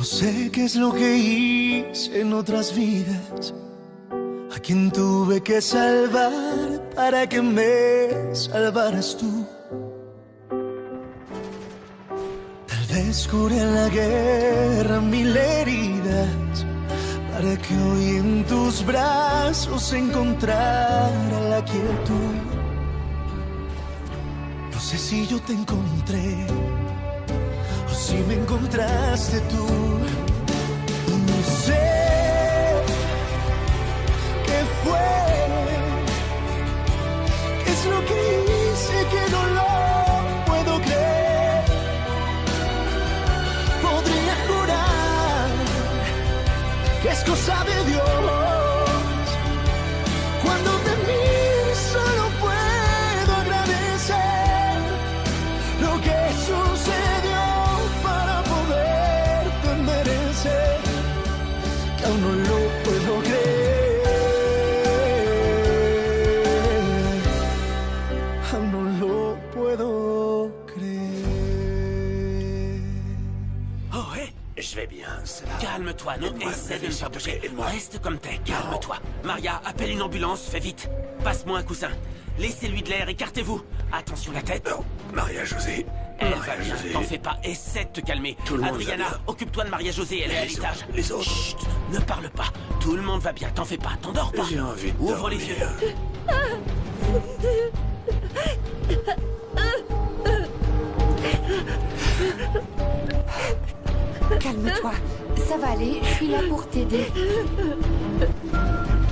sé qué es lo que hice en otras vidas, a quien tuve que salvar para que me salvaras tú. Tal vez curé en la guerra mil heridas, para que hoy en tus brazos encontrara la quietud. No sé si yo te encontré o si me encontraste tú. No sé qué fue, qué es lo que hice que no lo puedo creer. Podría jurar que es cosa de Dios. Cuando te miro solo puedo agradecer lo que sucedió para poderte merecer, que aún no lo puedo creer, aún no lo puedo creer. Oh, hé, je vais bien, c'est là. Calme-toi, non, essaie de ne pas bouger. Reste comme t'es, calme-toi. Maria, appelle une ambulance, fais vite. Passe-moi un coussin. Laissez-lui de l'air, écartez-vous. Attention la tête. Non, Maria-Josée. Elle va bien, t'en fais pas, essaie de te calmer. Tout le monde Adriana, va bien. occupe-toi de Maria-Josée, elle est à l'étage. Les autres. Chut, ne parle pas. Tout le monde va bien, t'en fais pas, t'endors pas. J'ai envie de Ouvre dormir. les yeux. Calme-toi, ça va aller, je suis là pour t'aider.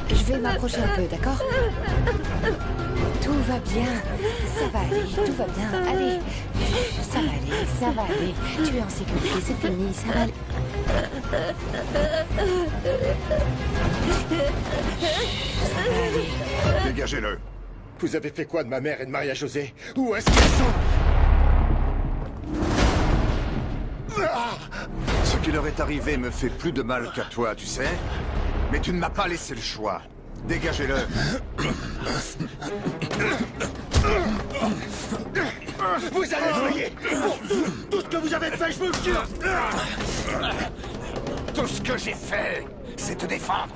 Je vais m'approcher un peu, d'accord? Tout va bien, ça va aller, tout va bien. Allez, ça va aller, ça va aller. Tu es en sécurité, c'est fini, ça va aller. Ça va aller. Dégagez-le. Vous avez fait quoi de ma mère et de Maria-Josée? Où est-ce qu'elles sont? Ce qui leur est arrivé me fait plus de mal qu'à toi, tu sais. Mais tu ne m'as pas laissé le choix. Dégagez-le. Vous allez payer pour tout ce que vous avez fait, je vous le jure. Tout ce que j'ai fait, c'est te défendre.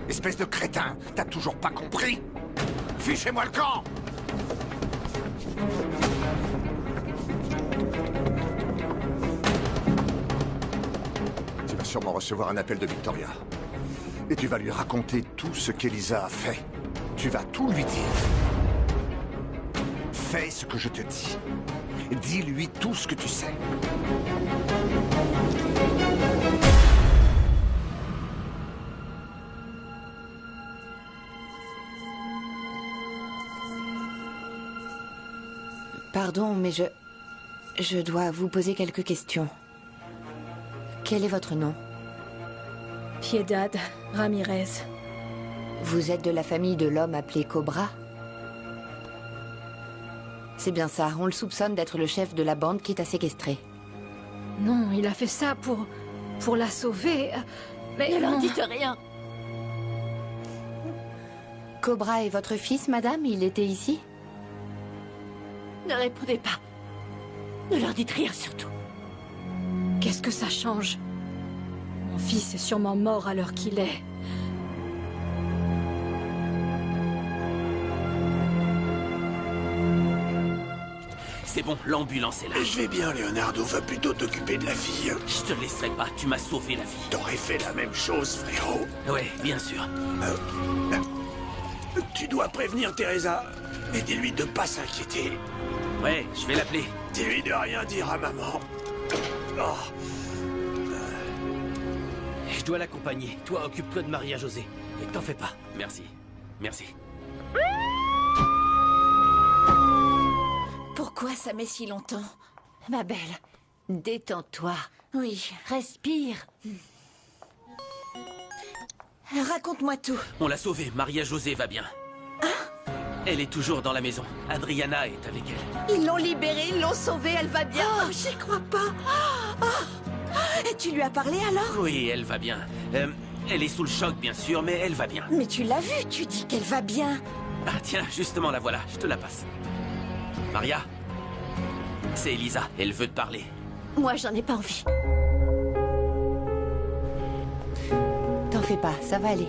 Espèce de crétin, t'as toujours pas compris? Fichez-moi le camp! Tu vas sûrement recevoir un appel de Victoria. Et tu vas lui raconter tout ce qu'Elisa a fait. Tu vas tout lui dire. Fais ce que je te dis. Dis-lui tout ce que tu sais. Pardon, mais je dois vous poser quelques questions. Quel est votre nom? Piedad Ramirez. Vous êtes de la famille de l'homme appelé Cobra? C'est bien ça, on le soupçonne d'être le chef de la bande qui t'a séquestré. Non, il a fait ça pour la sauver. Mais Ne leur non. dites rien. Cobra est votre fils, madame? Il était ici? Ne répondez pas. Ne leur dites rien surtout. Qu'est-ce que ça change? Mon fils est sûrement mort à l'heure qu'il est. C'est bon, l'ambulance est là. Je vais bien, Leonardo. Va plutôt t'occuper de la fille. Je te laisserai pas, tu m'as sauvé la vie. T'aurais fait la même chose, frérot. Ouais, bien sûr. Tu dois prévenir Teresa. Mais dis-lui de pas s'inquiéter. Ouais, je vais l'appeler. Dis-lui de rien dire à maman. Oh. Je dois l'accompagner. Toi, occupe-toi de Maria-Josée. Et t'en fais pas. Merci. Merci. Pourquoi ça met si longtemps? Ma belle, détends-toi. Oui. Respire. Raconte-moi tout. On l'a sauvée. Maria-Josée va bien. Elle est toujours dans la maison. Adriana est avec elle. Ils l'ont libérée, ils l'ont sauvée, elle va bien. Oh, j'y crois pas. Et tu lui as parlé alors? Oui, elle va bien. Elle est sous le choc, bien sûr, mais elle va bien. Mais tu l'as vue, tu dis qu'elle va bien. Ah tiens, justement, la voilà. Je te la passe. Maria, c'est Elisa. Elle veut te parler. Moi, j'en ai pas envie. fais pas, ça va aller.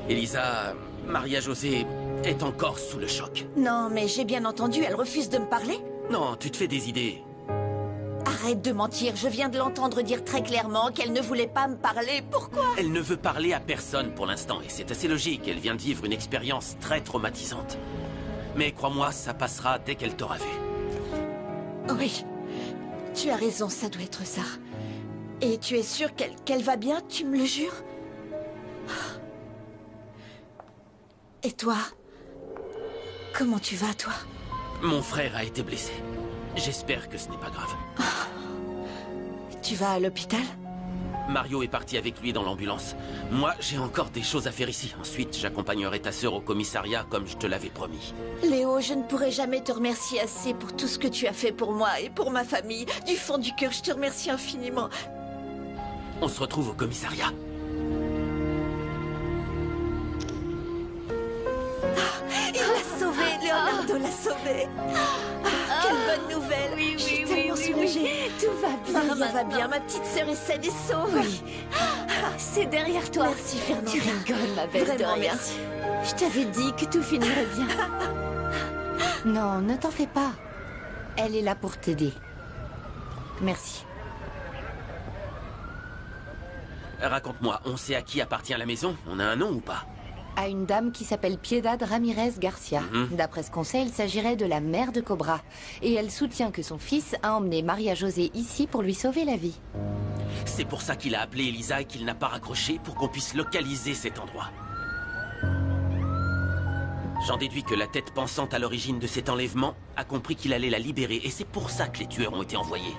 Elisa, Maria-Josée est encore sous le choc. Non, mais j'ai bien entendu, elle refuse de me parler. Non, tu te fais des idées. Arrête de mentir, je viens de l'entendre dire très clairement qu'elle ne voulait pas me parler. Pourquoi? Elle ne veut parler à personne pour l'instant, et c'est assez logique. Elle vient de vivre une expérience très traumatisante. Mais crois-moi, ça passera dès qu'elle t'aura vu. Oui, tu as raison, ça doit être ça. Et tu es sûre qu'elle va bien, tu me le jures? Et toi? Comment tu vas, toi? Mon frère a été blessé. J'espère que ce n'est pas grave. Tu vas à l'hôpital? Mario est parti avec lui dans l'ambulance. Moi, j'ai encore des choses à faire ici. Ensuite, j'accompagnerai ta sœur au commissariat comme je te l'avais promis. Léo, je ne pourrai jamais te remercier assez pour tout ce que tu as fait pour moi et pour ma famille. Du fond du cœur, je te remercie infiniment. On se retrouve au commissariat. Il l'a sauvé, Leonardo l'a sauvé. Quelle bonne nouvelle. Oui, je suis tellement soulagée. Tout va bien. Maria va bien, ma petite sœur est saine et sauve. Oui. C'est derrière toi. Merci, Fernanda. Tu rigoles, ma belle Vraiment, Doria. merci. Je t'avais dit que tout finirait bien. Non, ne t'en fais pas. Elle est là pour t'aider. Merci. Raconte-moi, on sait à qui appartient la maison? On a un nom ou pas? À une dame qui s'appelle Piedad Ramirez Garcia. D'après ce qu'on sait, il s'agirait de la mère de Cobra. Et elle soutient que son fils a emmené Maria-Josée ici pour lui sauver la vie. C'est pour ça qu'il a appelé Elisa et qu'il n'a pas raccroché pour qu'on puisse localiser cet endroit. J'en déduis que la tête pensante à l'origine de cet enlèvement a compris qu'il allait la libérer et c'est pour ça que les tueurs ont été envoyés.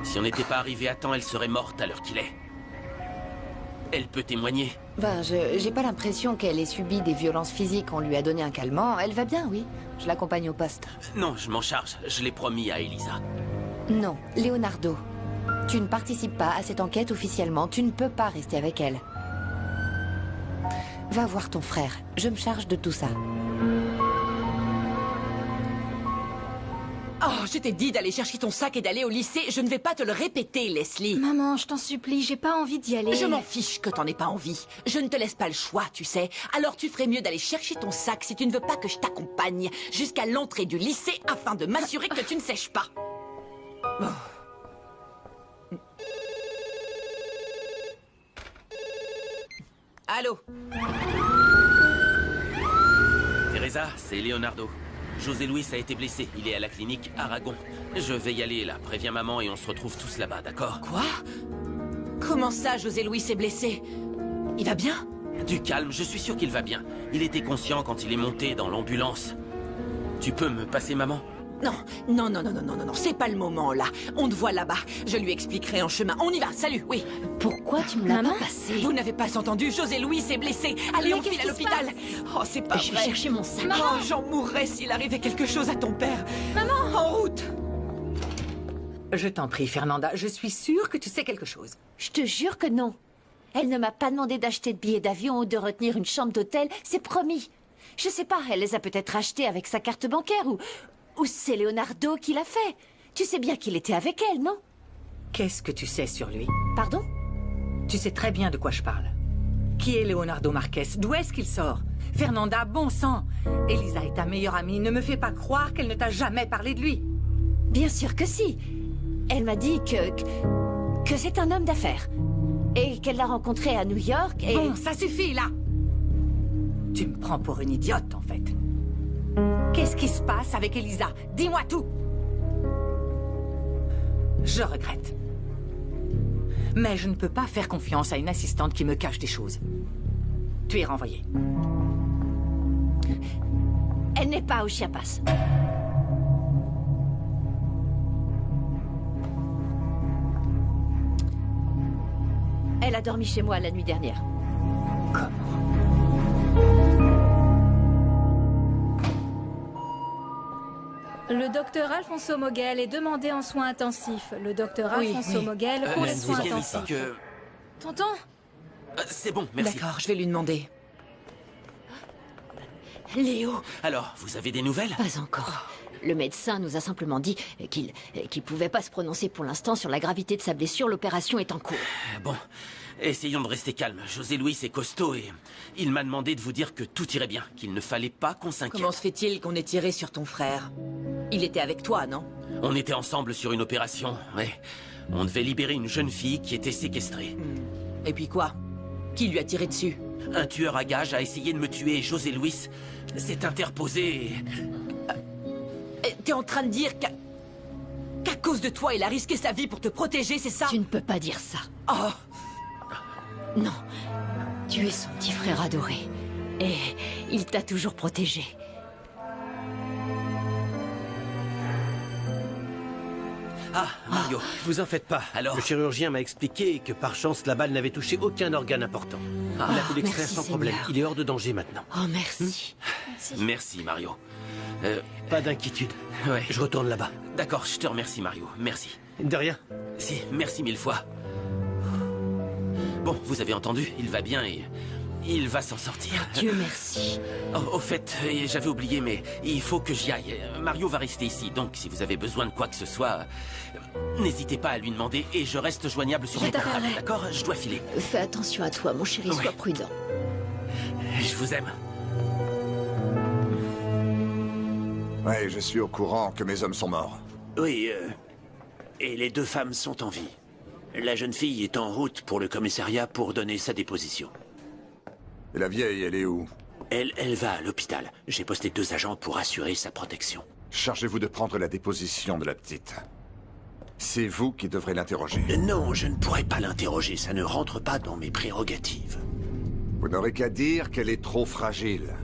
Si on n'était pas arrivé à temps, elle serait morte à l'heure qu'il est. Elle peut témoigner. Ben, j'ai pas l'impression qu'elle ait subi des violences physiques. On lui a donné un calmant. Elle va bien, oui. Je l'accompagne au poste. Non, je m'en charge. Je l'ai promis à Elisa. Non, Leonardo. Tu ne participes pas à cette enquête officiellement. Tu ne peux pas rester avec elle. Va voir ton frère. Je me charge de tout ça. Oh, je t'ai dit d'aller chercher ton sac et d'aller au lycée. Je ne vais pas te le répéter, Leslie. Maman, je t'en supplie, j'ai pas envie d'y aller. Je m'en fiche que t'en aies pas envie. Je ne te laisse pas le choix, tu sais. Alors tu ferais mieux d'aller chercher ton sac si tu ne veux pas que je t'accompagne jusqu'à l'entrée du lycée afin de m'assurer que tu ne sèches pas. Oh. Allô? Teresa, c'est Leonardo. José Luis a été blessé. Il est à la clinique Aragon. Je vais y aller, là. Préviens maman et on se retrouve tous là-bas, d'accord? Quoi? Comment ça, José Luis est blessé? Il va bien? Du calme, je suis sûr qu'il va bien. Il était conscient quand il est monté dans l'ambulance. Tu peux me passer maman? Non, c'est pas le moment, là. On te voit là-bas. Je lui expliquerai en chemin. On y va, salut, oui. Pourquoi tu me l'as pas passé? Vous n'avez pas entendu, José Louis est blessé. Allez, on file à l'hôpital. Oh, c'est pas vrai. Je vais chercher mon sac. Oh, j'en mourrais s'il arrivait quelque chose à ton père. Maman! En route! Je t'en prie, Fernanda, je suis sûre que tu sais quelque chose. Je te jure que non. Elle ne m'a pas demandé d'acheter de billets d'avion ou de retenir une chambre d'hôtel, c'est promis. Je sais pas, elle les a peut-être achetés avec sa carte bancaire ou c'est Leonardo qui l'a fait. Tu sais bien qu'il était avec elle, non? Qu'est-ce que tu sais sur lui? Pardon? Tu sais très bien de quoi je parle. Qui est Leonardo Marquez? D'où est-ce qu'il sort? Fernanda, bon sang! Elisa est ta meilleure amie. Ne me fais pas croire qu'elle ne t'a jamais parlé de lui. Bien sûr que si. Elle m'a dit que c'est un homme d'affaires. Et qu'elle l'a rencontré à New York et... Bon, ça suffit, là! Tu me prends pour une idiote, en fait. Qu'est-ce qui se passe avec Elisa? Dis-moi tout! Je regrette. Mais je ne peux pas faire confiance à une assistante qui me cache des choses. Tu es renvoyée. Elle n'est pas au Chiapas. Elle a dormi chez moi la nuit dernière. Comment? Le docteur Alfonso Moguel est demandé en soins intensifs. Le docteur Alfonso Moguel pour les soins intensifs. Tonton? C'est bon, merci. D'accord, je vais lui demander. Léo. Alors, vous avez des nouvelles? Pas encore. Le médecin nous a simplement dit qu'il pouvait pas se prononcer pour l'instant sur la gravité de sa blessure. L'opération est en cours. Bon, essayons de rester calme. José Luis est costaud et il m'a demandé de vous dire que tout irait bien, qu'il ne fallait pas qu'on s'inquiète. Comment se fait-il qu'on ait tiré sur ton frère? Il était avec toi, non? On était ensemble sur une opération, ouais. On devait libérer une jeune fille qui était séquestrée. Et puis quoi? Qui lui a tiré dessus? Un tueur à gages a essayé de me tuer et José Luis s'est interposé et... T'es en train de dire qu'à cause de toi, il a risqué sa vie pour te protéger, c'est ça? Tu ne peux pas dire ça. Oh! Non. Tu es son petit frère adoré. Et il t'a toujours protégé. Ah, Mario, vous en faites pas. Alors? Le chirurgien m'a expliqué que par chance, la balle n'avait touché aucun organe important. Il a pu l'extraire sans problème. Il est hors de danger maintenant. Oh, merci. Merci, Mario. Pas d'inquiétude. Ouais. Je retourne là-bas. D'accord, je te remercie, Mario. Merci. De rien. Si, merci 1000 fois. Bon, vous avez entendu, il va bien et... il va s'en sortir. Dieu merci. Oh, au fait, j'avais oublié, mais il faut que j'y aille. Mario va rester ici, donc si vous avez besoin de quoi que ce soit, n'hésitez pas à lui demander et je reste joignable sur mon portable, d'accord? Je dois filer. Fais attention à toi, mon chéri, sois prudent. Je vous aime. Ouais, je suis au courant que mes hommes sont morts. Oui, et les 2 femmes sont en vie. La jeune fille est en route pour le commissariat pour donner sa déposition. Et la vieille, elle est où? Elle va à l'hôpital. J'ai posté 2 agents pour assurer sa protection. Chargez-vous de prendre la déposition de la petite. C'est vous qui devrez l'interroger. Non, je ne pourrai pas l'interroger. Ça ne rentre pas dans mes prérogatives. Vous n'aurez qu'à dire qu'elle est trop fragile.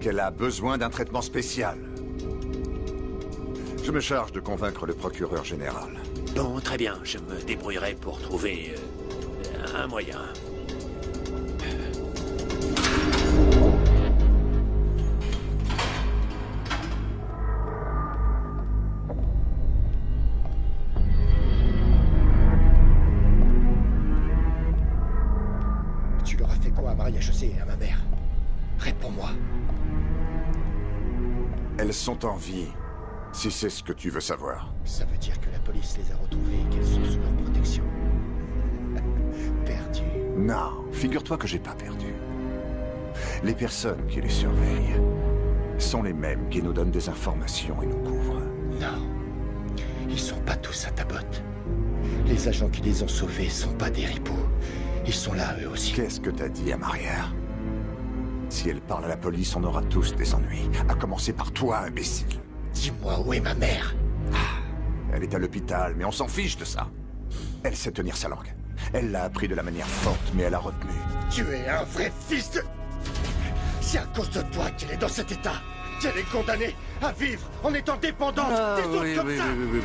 Qu'elle a besoin d'un traitement spécial. Je me charge de convaincre le procureur général. Bon, très bien. Je me débrouillerai pour trouver un moyen. Tu leur as fait quoi à Maria-José et à ma mère? Réponds-moi. Elles sont en vie, si c'est ce que tu veux savoir. Ça veut dire que la police les a retrouvées et qu'elles sont sous leur protection. Perdu. Non, figure-toi que j'ai pas perdu. Les personnes qui les surveillent sont les mêmes qui nous donnent des informations et nous couvrent. Non. Ils sont pas tous à ta botte. Les agents qui les ont sauvés sont pas des ripoux. Ils sont là, eux aussi. Qu'est-ce que t'as dit à Maria? Si elle parle à la police, on aura tous des ennuis. À commencer par toi, imbécile. Dis-moi, où est ma mère? Elle est à l'hôpital, mais on s'en fiche de ça. Elle sait tenir sa langue. Elle l'a appris de la manière forte, mais elle a retenu. Tu es un vrai fils de... C'est à cause de toi qu'elle est dans cet état. Qu'elle est condamnée à vivre en étant dépendante des autres comme ça. Oui.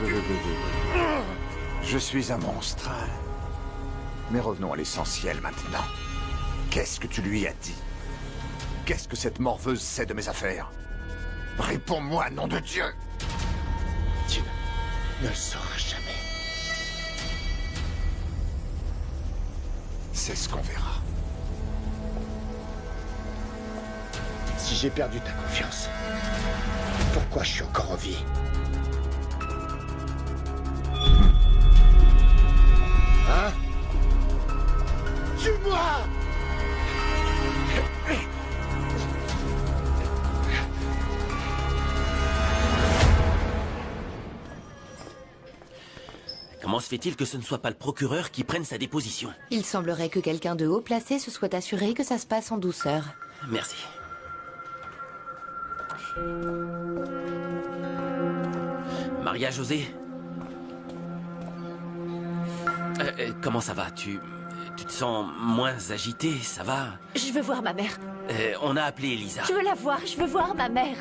Je suis un monstre. Mais revenons à l'essentiel maintenant. Qu'est-ce que tu lui as dit? Qu'est-ce que cette morveuse sait de mes affaires? Réponds-moi, nom de Dieu! Tu ne le sauras jamais. C'est ce qu'on verra. Si j'ai perdu ta confiance, pourquoi je suis encore en vie? Hein? Tue-moi! Comment se fait-il que ce ne soit pas le procureur qui prenne sa déposition? Il semblerait que quelqu'un de haut placé se soit assuré que ça se passe en douceur. Merci. Maria-José? Comment ça va? Tu te sens moins agitée, ça va? Je veux voir ma mère. On a appelé Elisa. Je veux la voir, je veux voir ma mère.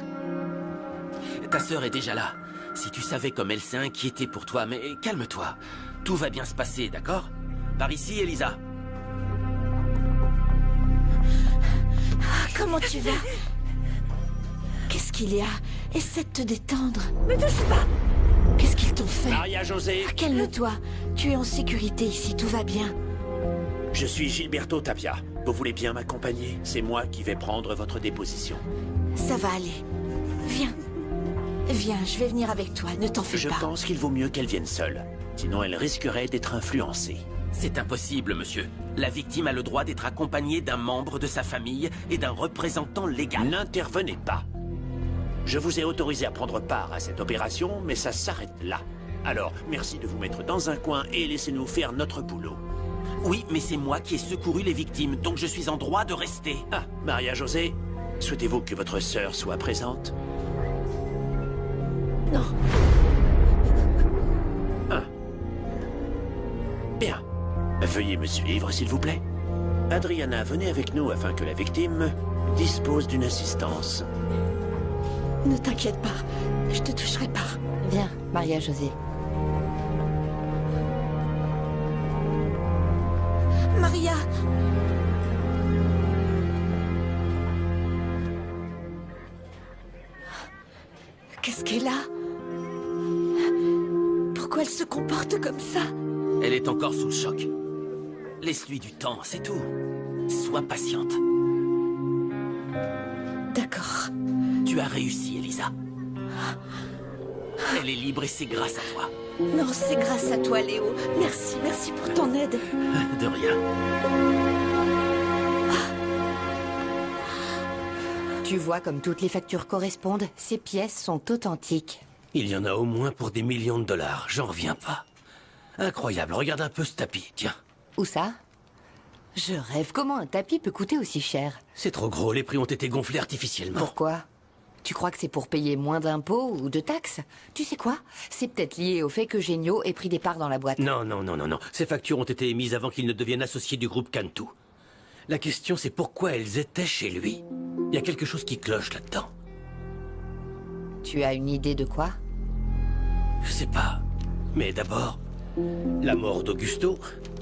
Ta sœur est déjà là. Si tu savais comme elle s'est inquiétée pour toi, mais calme-toi. Tout va bien se passer, d'accord? Par ici, Elisa. Comment tu vas? Qu'est-ce qu'il y a? Essaie de te détendre. Me touche pas! Qu'est-ce qu'ils t'ont fait? Maria-José! Calme-toi. Tu es en sécurité ici, tout va bien. Je suis Gilberto Tapia. Vous voulez bien m'accompagner? C'est moi qui vais prendre votre déposition. Ça va aller. Viens. Viens, je vais venir avec toi, ne t'en fais Je pas. pense qu'il vaut mieux qu'elle vienne seule. Sinon, elle risquerait d'être influencée. C'est impossible, monsieur. La victime a le droit d'être accompagnée d'un membre de sa famille et d'un représentant légal. N'intervenez pas. Je vous ai autorisé à prendre part à cette opération, mais ça s'arrête là. Alors, merci de vous mettre dans un coin et laissez-nous faire notre boulot. Oui, mais c'est moi qui ai secouru les victimes, donc je suis en droit de rester. Ah, Maria-Josée, souhaitez-vous que votre sœur soit présente? Non. Ah. Bien. Veuillez me suivre, s'il vous plaît. Adriana, venez avec nous afin que la victime dispose d'une assistance. Ne t'inquiète pas, je te toucherai pas. Viens, Maria-Josée. Maria! Qu'est-ce qu'elle a? Pourquoi elle se comporte comme ça? Elle est encore sous le choc. Laisse-lui du temps, c'est tout. Sois patiente. D'accord. Tu as réussi, Elisa. Elle est libre et c'est grâce à toi. Non, c'est grâce à toi, Léo. Merci, merci pour ton aide. De rien. Tu vois comme toutes les factures correspondent, ces pièces sont authentiques. Il y en a au moins pour des millions de dollars, j'en reviens pas. Incroyable, regarde un peu ce tapis, tiens. Où ça? Je rêve, comment un tapis peut coûter aussi cher? C'est trop gros, les prix ont été gonflés artificiellement. Pourquoi? Tu crois que c'est pour payer moins d'impôts ou de taxes? Tu sais quoi? C'est peut-être lié au fait que Génio ait pris des parts dans la boîte. Non. Ces factures ont été émises avant qu'il ne devienne associé du groupe Cantu. La question, c'est pourquoi elles étaient chez lui. Il y a quelque chose qui cloche là-dedans. Tu as une idée de quoi? Je sais pas. Mais d'abord, la mort d'Augusto,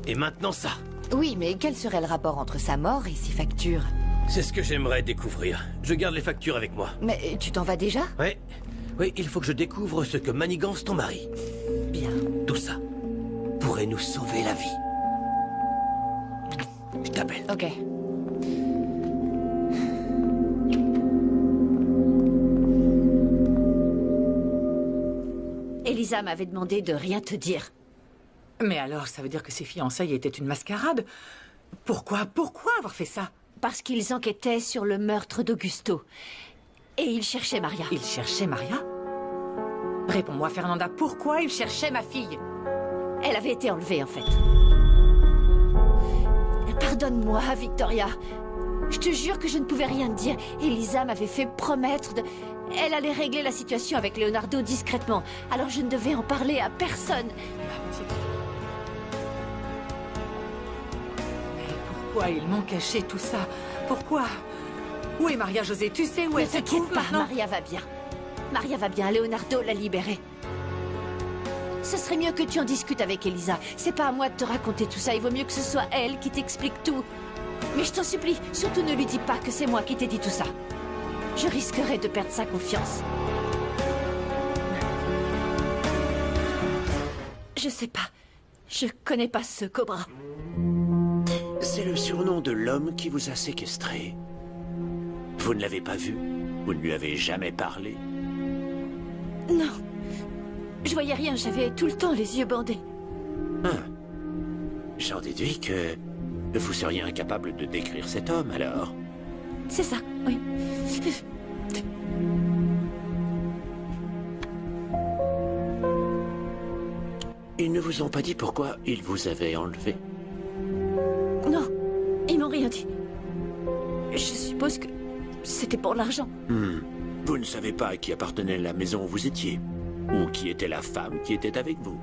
et maintenant ça. Oui, mais quel serait le rapport entre sa mort et ses factures? C'est ce que j'aimerais découvrir. Je garde les factures avec moi. Mais tu t'en vas déjà? Oui, il faut que je découvre ce que manigance ton mari. Bien. Tout ça pourrait nous sauver la vie. Je t'appelle. Ok. Elisa m'avait demandé de rien te dire. Mais alors, ça veut dire que ces fiançailles étaient une mascarade? Pourquoi avoir fait ça? Parce qu'ils enquêtaient sur le meurtre d'Augusto. Et ils cherchaient Maria. Ils cherchaient Maria? Réponds-moi, Fernanda, pourquoi ils cherchaient ma fille? Elle avait été enlevée, en fait. Pardonne-moi, Victoria. Je te jure que je ne pouvais rien te dire. Elisa m'avait fait promettre de... Elle allait régler la situation avec Leonardo discrètement. Alors je ne devais en parler à personne. Mais pourquoi ils m'ont caché tout ça? Pourquoi? Où est Maria-Josée? Tu sais où elle se trouve maintenant? Maria va bien. Maria va bien. Leonardo l'a libérée. Ce serait mieux que tu en discutes avec Elisa. C'est pas à moi de te raconter tout ça. Il vaut mieux que ce soit elle qui t'explique tout. Mais je t'en supplie, surtout ne lui dis pas que c'est moi qui t'ai dit tout ça. Je risquerais de perdre sa confiance. Je sais pas. Je connais pas ce Cobra. C'est le surnom de l'homme qui vous a séquestré. Vous ne l'avez pas vu? Vous ne lui avez jamais parlé? Non. Je voyais rien, j'avais tout le temps les yeux bandés. J'en déduis que vous seriez incapable de décrire cet homme, alors. C'est ça, oui. Ils ne vous ont pas dit pourquoi ils vous avaient enlevé? Non, ils m'ont rien dit. Je suppose que c'était pour l'argent. Vous ne savez pas à qui appartenait la maison où vous étiez? Ou qui était la femme qui était avec vous?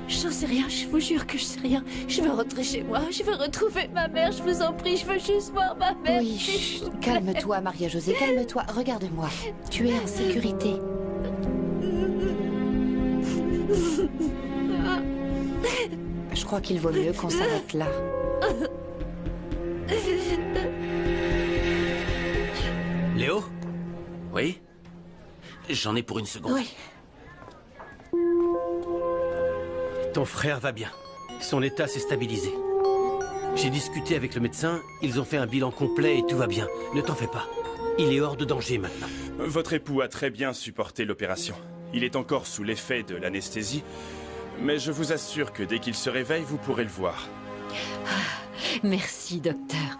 J'en sais rien, je vous jure que je sais rien. Je veux rentrer chez moi, je veux retrouver ma mère, je vous en prie, je veux juste voir ma mère. Oui, calme-toi, Maria-Josée, calme-toi. Regarde-moi, tu es en sécurité. Je crois qu'il vaut mieux qu'on s'arrête là. Léo? Oui? J'en ai pour une seconde. Oui. Ton frère va bien. Son état s'est stabilisé. J'ai discuté avec le médecin, ils ont fait un bilan complet et tout va bien. Ne t'en fais pas. Il est hors de danger maintenant. Votre époux a très bien supporté l'opération. Il est encore sous l'effet de l'anesthésie, mais je vous assure que dès qu'il se réveille, vous pourrez le voir. Merci, docteur.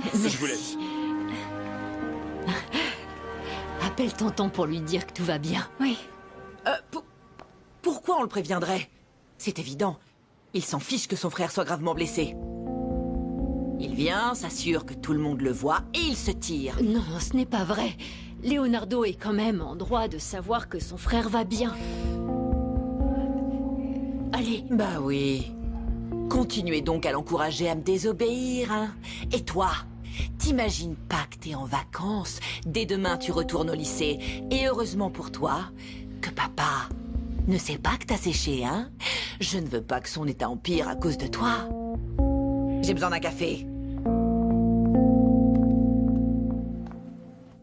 Merci. Je vous laisse. Appelle tonton pour lui dire que tout va bien. Oui. Pourquoi on le préviendrait? C'est évident. Il s'en fiche que son frère soit gravement blessé. Il vient, s'assure que tout le monde le voit et il se tire. Non, ce n'est pas vrai. Leonardo est quand même en droit de savoir que son frère va bien. Allez. Bah oui. Continuez donc à l'encourager à me désobéir, hein. Et toi, t'imagines pas que t'es en vacances. Dès demain, tu retournes au lycée. Et heureusement pour toi, que papa ne sait pas que t'as séché, hein. Je ne veux pas que son état empire à cause de toi. J'ai besoin d'un café.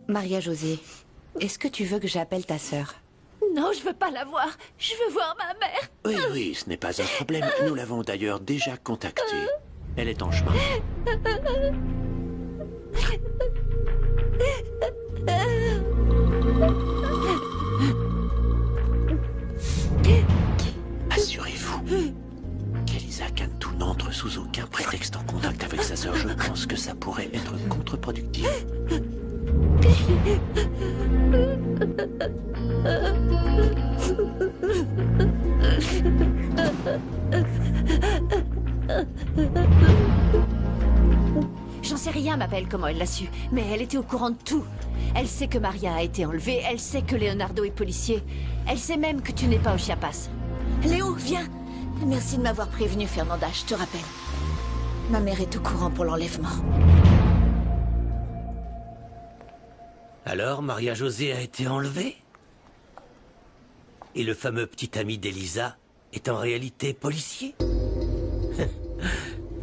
Maria-Josée, est-ce que tu veux que j'appelle ta sœur? Non, je veux pas la voir. Je veux voir ma mère. Oui, oui, ce n'est pas un problème. Nous l'avons d'ailleurs déjà contactée. Elle est en chemin. Assurez-vous qu'Elisa Cantu n'entre sous aucun prétexte en contact avec sa sœur. Je pense que ça pourrait être contre-productif. J'en sais rien, ma belle, comment elle l'a su. Mais elle était au courant de tout. Elle sait que Maria a été enlevée, elle sait que Leonardo est policier. Elle sait même que tu n'es pas au Chiapas. Léo, viens. Merci de m'avoir prévenu, Fernanda, je te rappelle. Ma mère est au courant pour l'enlèvement. Alors, Maria-Josée a été enlevée? Et le fameux petit ami d'Elisa est en réalité policier?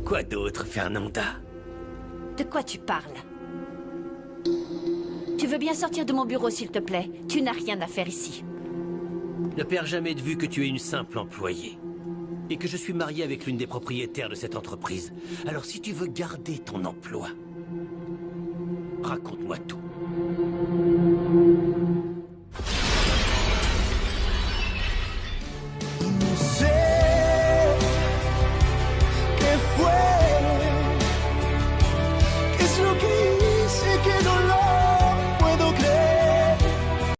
Quoi d'autre, Fernanda? De quoi tu parles? Tu veux bien sortir de mon bureau, s'il te plaît? Tu n'as rien à faire ici. Ne perds jamais de vue que tu es une simple employée. Et que je suis marié avec l'une des propriétaires de cette entreprise. Alors si tu veux garder ton emploi, raconte-moi tout.